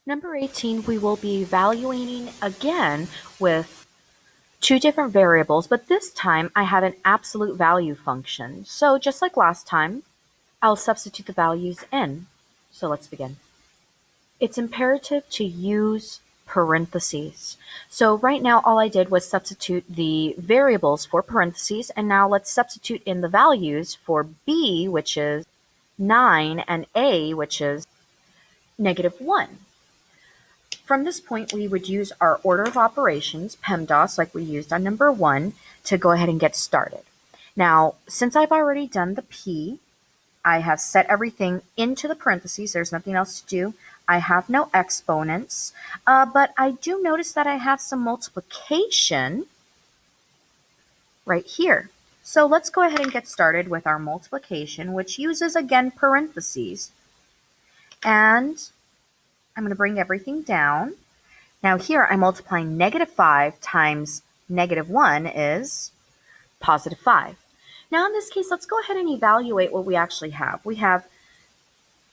Number 18, we will be evaluating again with two different variables, but this time I have an absolute value function. So just like last time, I'll substitute the values in. So let's begin. It's imperative to use parentheses. So right now all I did was substitute the variables for parentheses, and now let's substitute in the values for b, which is 9, and a, which is -1. From this point, we would use our order of operations, PEMDAS, like we used on number 1, to go ahead and get started. Now, since I've already done the P, I have set everything into the parentheses. There's nothing else to do. I have no exponents, but I do notice that I have some multiplication right here. So let's go ahead and get started with our multiplication, which uses, again, parentheses. And I'm going to bring everything down. Now here I'm multiplying -5 times -1 is +5. Now in this case, let's go ahead and evaluate what we actually have. We have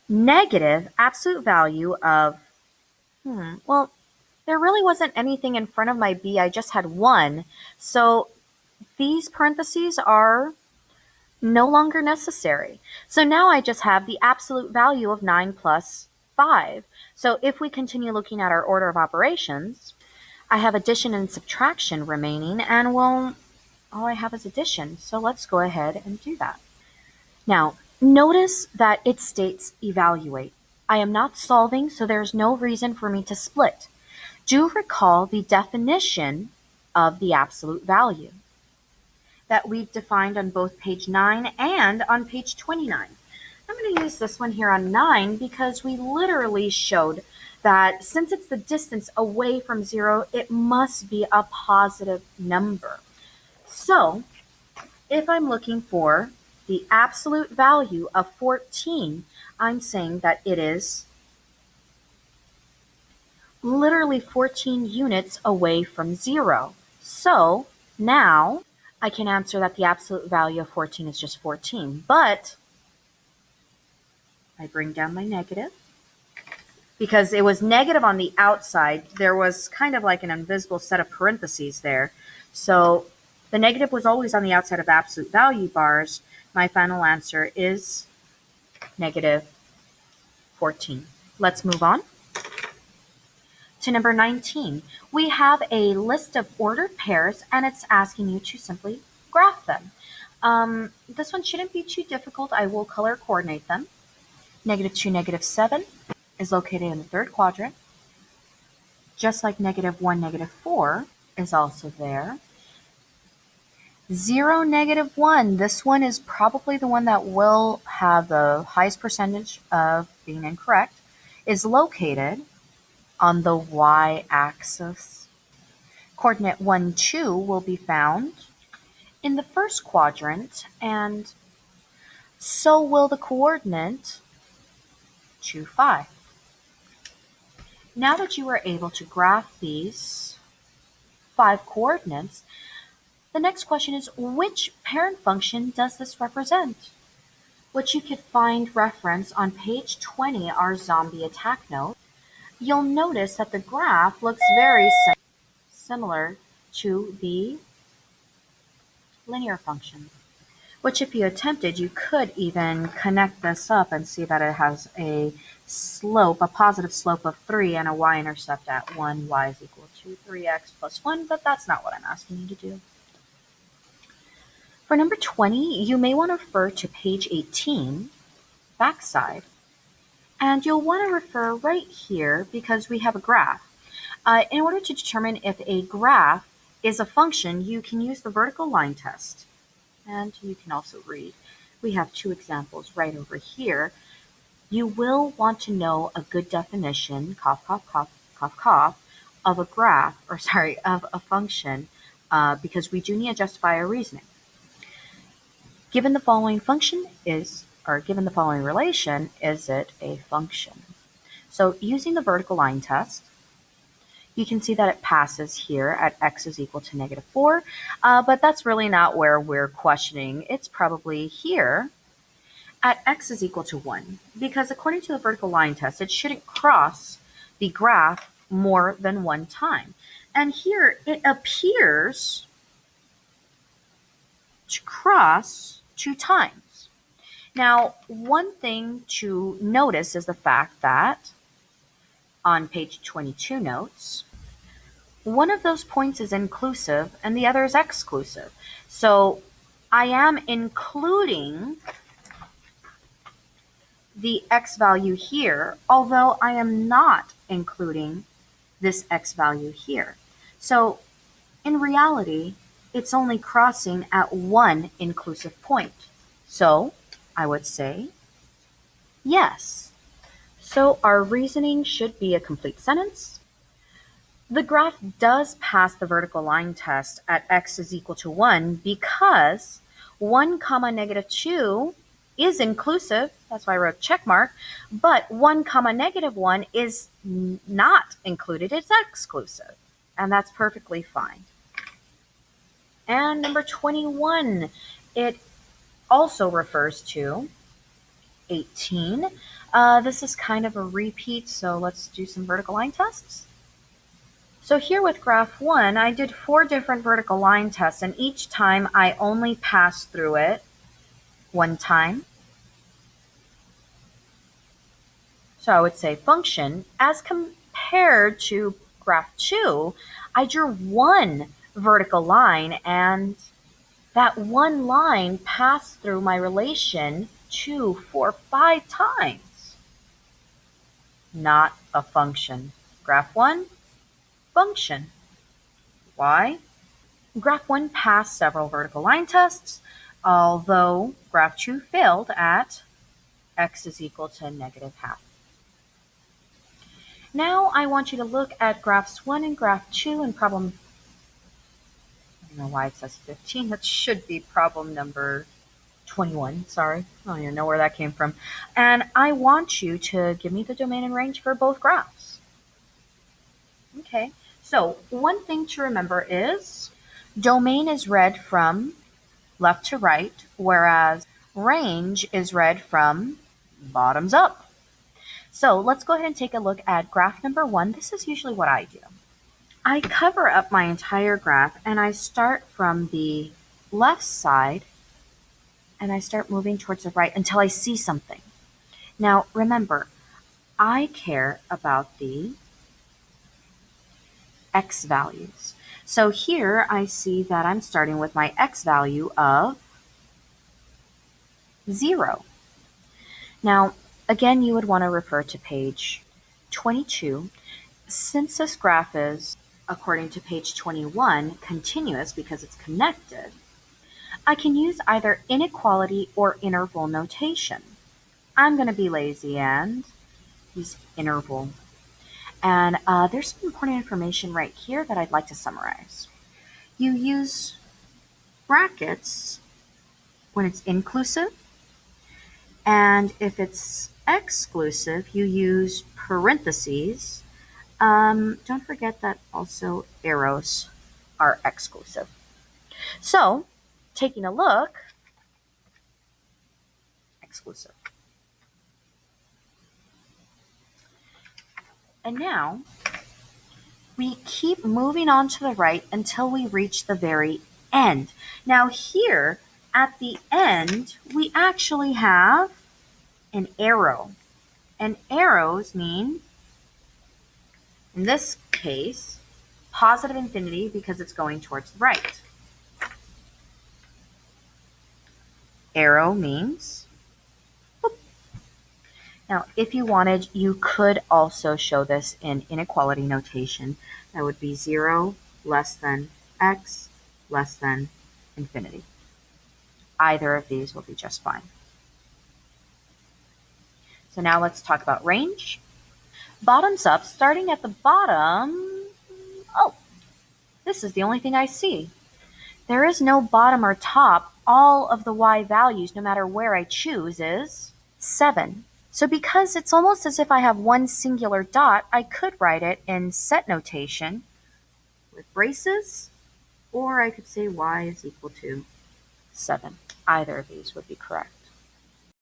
negative absolute value of, well, there really wasn't anything in front of my b, I just had 1. So these parentheses are no longer necessary. So now I just have the absolute value of 9 plus 5. So if we continue looking at our order of operations, I have addition and subtraction remaining, and well, all I have is addition. So let's go ahead and do that. Now, notice that it states evaluate. I am not solving, so there's no reason for me to split. Do recall the definition of the absolute value that we've defined on both page 9 and on page 29. I'm going to use this one here on 9 because we literally showed that since it's the distance away from 0, it must be a positive number. So if I'm looking for the absolute value of 14, I'm saying that it is literally 14 units away from 0. So now I can answer that the absolute value of 14 is just 14, but I bring down my negative. Because it was negative on the outside, there was kind of like an invisible set of parentheses there. So the negative was always on the outside of absolute value bars. My final answer is -14. Let's move on to number 19. We have a list of ordered pairs, and it's asking you to simply graph them. This one shouldn't be too difficult. I will color coordinate them. -2, -7 is located in the third quadrant, just like -1, -4 is also there. 0, -1, this one is probably the one that will have the highest percentage of being incorrect, is located on the y-axis. Coordinate 1, 2 will be found in the first quadrant, and so will the coordinate 2, 5. Now that you are able to graph these 5 coordinates, the next question is, which parent function does this represent? Which you could find reference on page 20, our zombie attack note. You'll notice that the graph looks very similar to the linear function, which if you attempted, you could even connect this up and see that it has a slope, a positive slope of 3 and a y-intercept at 1, y is equal to 3x plus 1, but that's not what I'm asking you to do. For number 20, you may want to refer to page 18, backside, and you'll want to refer right here because we have a graph. In order to determine if a graph is a function, you can use the vertical line test. And you can also read. We have 2 examples right over here. You will want to know a good definition, cough, cough, cough, cough, cough, of a graph, of a function, because we do need to justify our reasoning. Given the following function given the following relation, is it a function? So using the vertical line test, you can see that it passes here at x is equal to -4, but that's really not where we're questioning. It's probably here at x is equal to 1, because according to the vertical line test, it shouldn't cross the graph more than one time. And here it appears to cross 2 times. Now, one thing to notice is the fact that on page 22 notes, one of those points is inclusive and the other is exclusive. So I am including the x value here, although I am not including this x value here. So in reality, it's only crossing at one inclusive point. So I would say yes. So our reasoning should be a complete sentence. The graph does pass the vertical line test at x is equal to 1 because 1 comma negative 2 is inclusive. That's why I wrote check mark. But 1 comma negative 1 is not included. It's exclusive. And that's perfectly fine. And number 21, it also refers to 18. This is kind of a repeat, so let's do some vertical line tests. So here with graph 1, I did 4 different vertical line tests, and each time I only passed through it one time. So I would say function, as compared to graph 2, I drew one vertical line, and that one line passed through my relation 2, 4, 5 times. Not a function. Graph 1, function. Why? Graph 1 passed several vertical line tests, although graph 2 failed at x is equal to negative half. Now I want you to look at graphs 1 and graph 2 in problem, I don't know why it says 15, that should be problem number 21, sorry, I don't even know where that came from. And I want you to give me the domain and range for both graphs. Okay, so one thing to remember is domain is read from left to right, whereas range is read from bottoms up. So let's go ahead and take a look at graph number 1. This is usually what I do. I cover up my entire graph and I start from the left side and I start moving towards the right until I see something. Now remember, I care about the x values. So here I see that I'm starting with my x value of 0. Now, again, you would want to refer to page 22. Since this graph is, according to page 21, continuous because it's connected, I can use either inequality or interval notation. I'm going to be lazy and use interval. And there's some important information right here that I'd like to summarize. You use brackets when it's inclusive, and if it's exclusive, you use parentheses. Don't forget that also arrows are exclusive. So, taking a look, exclusive. And now, we keep moving on to the right until we reach the very end. Now here, at the end, we actually have an arrow. And arrows mean, in this case, positive infinity because it's going towards the right. Arrow means whoop. Now, if you wanted, you could also show this in inequality notation. That would be 0 less than x less than infinity. Either of these will be just fine. So now let's talk about range. Bottoms up, starting at the bottom. Oh, this is the only thing I see. There is no bottom or top. All of the y values, no matter where I choose, is 7. So because it's almost as if I have one singular dot, I could write it in set notation with braces, or I could say y is equal to 7. Either of these would be correct.